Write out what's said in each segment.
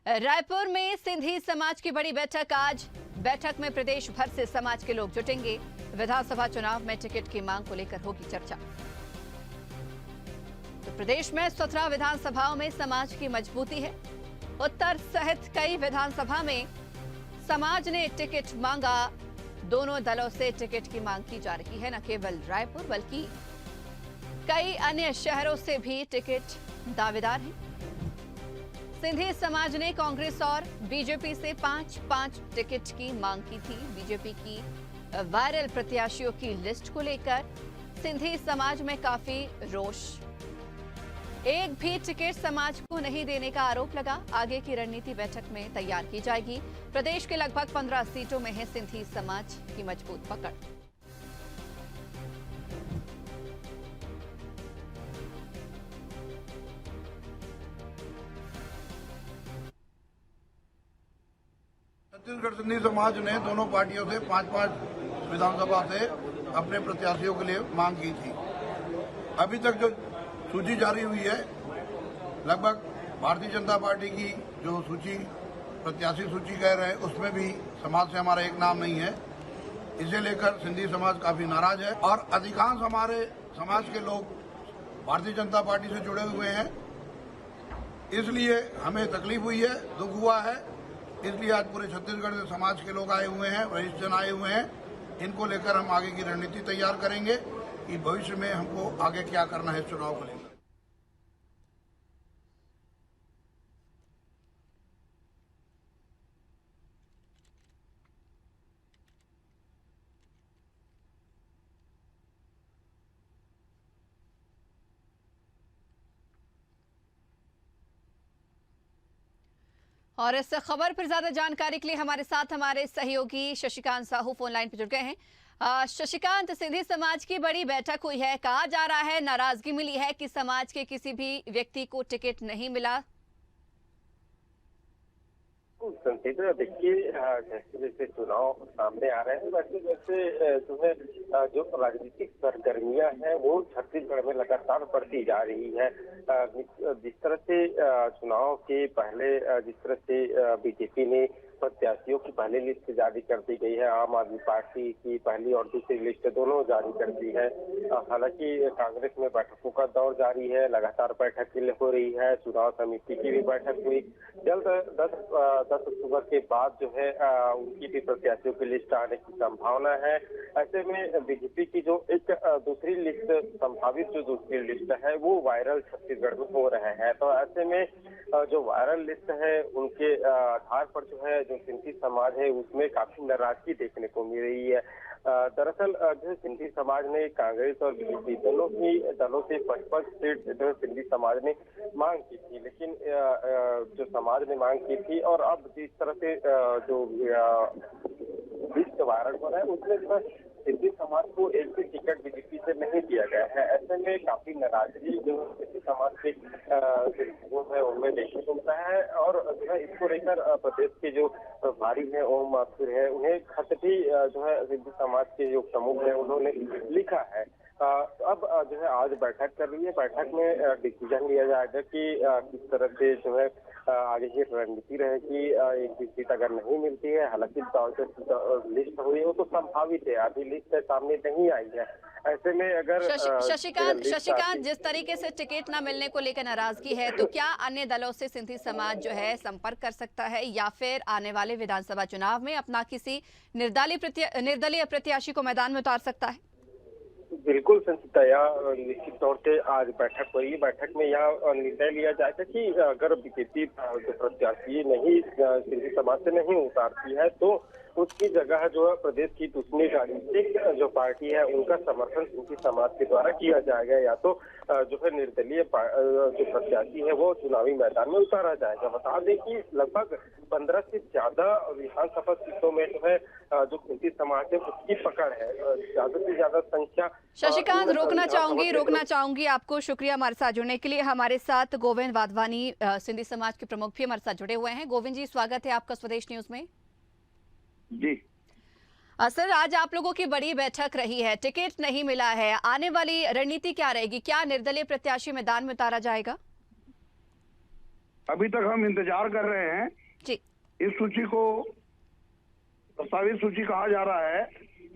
रायपुर में सिंधी समाज की बड़ी बैठक आज। बैठक में प्रदेश भर से समाज के लोग जुटेंगे। विधानसभा चुनाव में टिकट की मांग को लेकर होगी चर्चा। तो प्रदेश में 17 विधानसभाओं में समाज की मजबूती है। उत्तर सहित कई विधानसभा में समाज ने टिकट मांगा। दोनों दलों से टिकट की मांग की जा रही है। न केवल रायपुर बल्कि कई अन्य शहरों से भी टिकट दावेदार हैं। सिंधी समाज ने कांग्रेस और बीजेपी से 5-5 टिकट की मांग की थी। बीजेपी की वायरल प्रत्याशियों की लिस्ट को लेकर सिंधी समाज में काफी रोष। एक भी टिकट समाज को नहीं देने का आरोप लगा। आगे की रणनीति बैठक में तैयार की जाएगी। प्रदेश के लगभग 15 सीटों में है सिंधी समाज की मजबूत पकड़। छत्तीसगढ़ सिंधी समाज ने दोनों पार्टियों से 5-5 विधानसभा से अपने प्रत्याशियों के लिए मांग की थी। अभी तक जो सूची जारी हुई है, लगभग भारतीय जनता पार्टी की जो सूची प्रत्याशी सूची कह रहे हैं, उसमें भी समाज से हमारा एक नाम नहीं है। इसे लेकर सिंधी समाज काफी नाराज है और अधिकांश हमारे समाज के लोग भारतीय जनता पार्टी से जुड़े हुए हैं। इसलिए हमें तकलीफ हुई है, दुख हुआ है। इसलिए आज पूरे छत्तीसगढ़ से समाज के लोग आए हुए हैं, वरिष्ठ जन आए हुए हैं। इनको लेकर हम आगे की रणनीति तैयार करेंगे कि भविष्य में हमको आगे क्या करना है इस चुनाव को लेकर। और इस खबर पर ज्यादा जानकारी के लिए हमारे साथ हमारे सहयोगी शशिकांत साहू फोन लाइन पर जुड़ गए हैं। शशिकांत, सिंधी समाज की बड़ी बैठक हुई है। कहा जा रहा है नाराजगी मिली है कि समाज के किसी भी व्यक्ति को टिकट नहीं मिला। संसीधा, देखिए जैसे जैसे चुनाव सामने आ रहे हैं वैसे वैसे जो है जो राजनीतिक सरगर्मियां हैं वो छत्तीसगढ़ में लगातार बढ़ती जा रही है। जिस तरह से चुनाव के पहले जिस तरह से बीजेपी ने प्रत्याशियों की पहली लिस्ट जारी कर दी गई है, आम आदमी पार्टी की पहली और दूसरी लिस्ट दोनों जारी कर दी है। हालांकि कांग्रेस में बैठकों का दौर जारी है, लगातार बैठक हो रही है। चुनाव समिति की भी बैठक हुई। जल्द 10 अक्टूबर के बाद जो है उनकी भी प्रत्याशियों की लिस्ट आने की संभावना है। ऐसे में बीजेपी की जो एक दूसरी लिस्ट, संभावित जो दूसरी लिस्ट है, वो वायरल छत्तीसगढ़ में हो रहे हैं। तो ऐसे में जो वायरल लिस्ट है उनके आधार पर जो है जो सिंधी समाज है उसमें काफी नाराजगी देखने को मिल रही है। दरअसल जो सिंधी समाज ने कांग्रेस और बीजेपी दलों से 55 सीट जो सिंधी समाज ने मांग की थी, लेकिन जो समाज ने मांग की थी और अब जिस तरह से जो लिस्ट वायरल हो रहा है उसमें जो है सिंधी समाज को एक भी टिकट बीजेपी से नहीं दिया गया है। ऐसे में काफी नाराजगी जो सिंधी समाज के वो है उनमें देखने को मिलता है और जो है इसको लेकर प्रदेश के जो प्रभारी है ओम माथुर है, उन्हें खत भी जो है सिंधी समाज के जो समूह है उन्होंने लिखा है। अब जो है आज बैठक कर रही है। बैठक में डिसीजन लिया जाएगा कि किस तरह से जो है आगे की रणनीति रहेगी। एक भी सीट अगर नहीं मिलती है, हालांकि लिस्ट हुई है वो तो संभावित है, अभी लिस्ट सामने नहीं आई है। ऐसे में अगर शशिकांत, जिस तरीके से टिकट न मिलने को लेकर नाराजगी है, तो क्या अन्य दलों से सिंधी समाज जो है संपर्क कर सकता है या फिर आने वाले विधानसभा चुनाव में अपना किसी निर्दलीय प्रत्याशी को मैदान में उतार सकता है? बिल्कुल संचिता, निश्चित तौर से आज बैठक हुई। बैठक में यह निर्णय लिया जाएगा कि अगर बीजेपी जो प्रत्याशी नहीं सिंधी समाज से नहीं उतारती है तो उसकी जगह जो है प्रदेश की दूसरी राजनीतिक जो पार्टी है उनका समर्थन सिंधी समाज के द्वारा किया जाएगा, या तो जो है निर्दलीय जो प्रत्याशी है वो चुनावी मैदान में उतारा जाएगा। बता दें कि लगभग 15 से ज्यादा विधानसभा सीटों में जो है जो सिंधी समाज है उसकी पकड़ है। ज्यादा से ज्यादा संख्या। शशिकांत, रोकना चाहूंगी आपको। शुक्रिया हमारे साथ जुड़ने के लिए। हमारे साथ गोविंद वाधवानी सिंधी समाज के प्रमुख भी हमारे साथ जुड़े हुए हैं। गोविंद जी, स्वागत है आपका स्वदेश न्यूज में। जी सर, आज आप लोगों की बड़ी बैठक रही है, टिकट नहीं मिला है, आने वाली रणनीति क्या रहेगी? क्या निर्दलीय प्रत्याशी मैदान में उतारा जाएगा? अभी तक हम इंतजार कर रहे हैं। जी इस सूची को प्रस्तावित सूची कहा जा रहा है,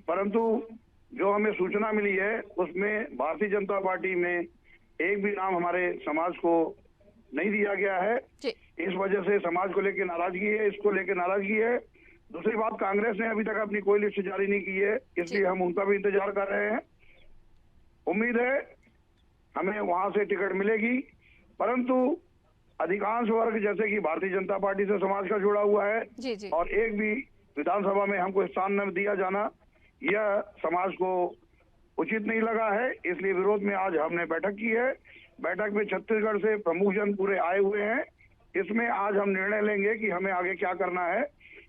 परंतु जो हमें सूचना मिली है उसमें भारतीय जनता पार्टी में एक भी नाम हमारे समाज को नहीं दिया गया है। जी इस वजह से समाज को लेकर नाराजगी है, इसको लेकर नाराजगी है। दूसरी बात, कांग्रेस ने अभी तक अपनी कोई लिस्ट जारी नहीं की है, इसलिए हम उनका भी इंतजार कर रहे हैं। उम्मीद है हमें वहां से टिकट मिलेगी, परंतु अधिकांश वर्ग जैसे कि भारतीय जनता पार्टी से समाज का जुड़ा हुआ है जी जी और एक भी विधानसभा में हमको स्थान न दिया जाना, यह समाज को उचित नहीं लगा है। इसलिए विरोध में आज हमने बैठक की है। बैठक में छत्तीसगढ़ से प्रमुख जन पूरे आए हुए हैं। इसमें आज हम निर्णय लेंगे कि हमें आगे क्या करना है।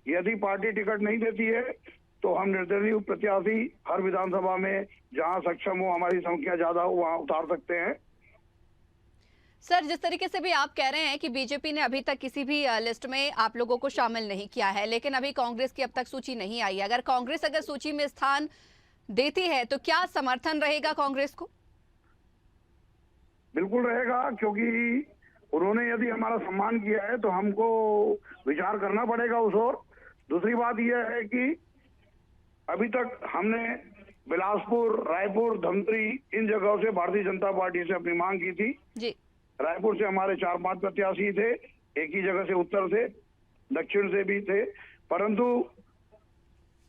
यदि पार्टी टिकट नहीं देती है तो हम निर्दलीय प्रत्याशी हर विधानसभा में जहां सक्षम हो, हमारी संख्या ज्यादा हो, वहां उतार सकते हैं। सर, जिस तरीके से भी आप कह रहे हैं कि बीजेपी ने अभी तक किसी भी लिस्ट में आप लोगों को शामिल नहीं किया है, लेकिन अभी कांग्रेस की अब तक सूची नहीं आई है। अगर कांग्रेस सूची में स्थान देती है तो क्या समर्थन रहेगा कांग्रेस को? बिल्कुल रहेगा, क्योंकि उन्होंने यदि हमारा सम्मान किया है तो हमको विचार करना पड़ेगा उस ओर। दूसरी बात यह है कि अभी तक हमने बिलासपुर, रायपुर, धमतरी इन जगहों से भारतीय जनता पार्टी से अपनी मांग की थी। जी रायपुर से हमारे 4-5 प्रत्याशी थे, एक ही जगह से उत्तर से, दक्षिण से भी थे, परंतु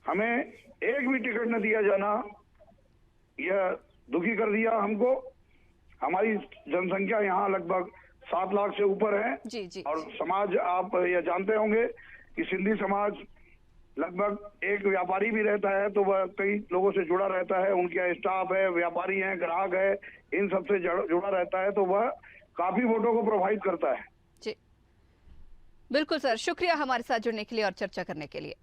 हमें एक भी टिकट न दिया जाना यह दुखी कर दिया हमको। हमारी जनसंख्या यहाँ लगभग 7 लाख से ऊपर है। जी जी और समाज, आप यह जानते होंगे कि सिंधी समाज लगभग एक व्यापारी भी रहता है तो वह कई लोगों से जुड़ा रहता है, उनके स्टाफ है, व्यापारी हैं, ग्राहक है, इन सबसे जुड़ा रहता है, तो वह काफी वोटों को प्रभावित करता है। जी बिल्कुल सर, शुक्रिया हमारे साथ जुड़ने के लिए और चर्चा करने के लिए।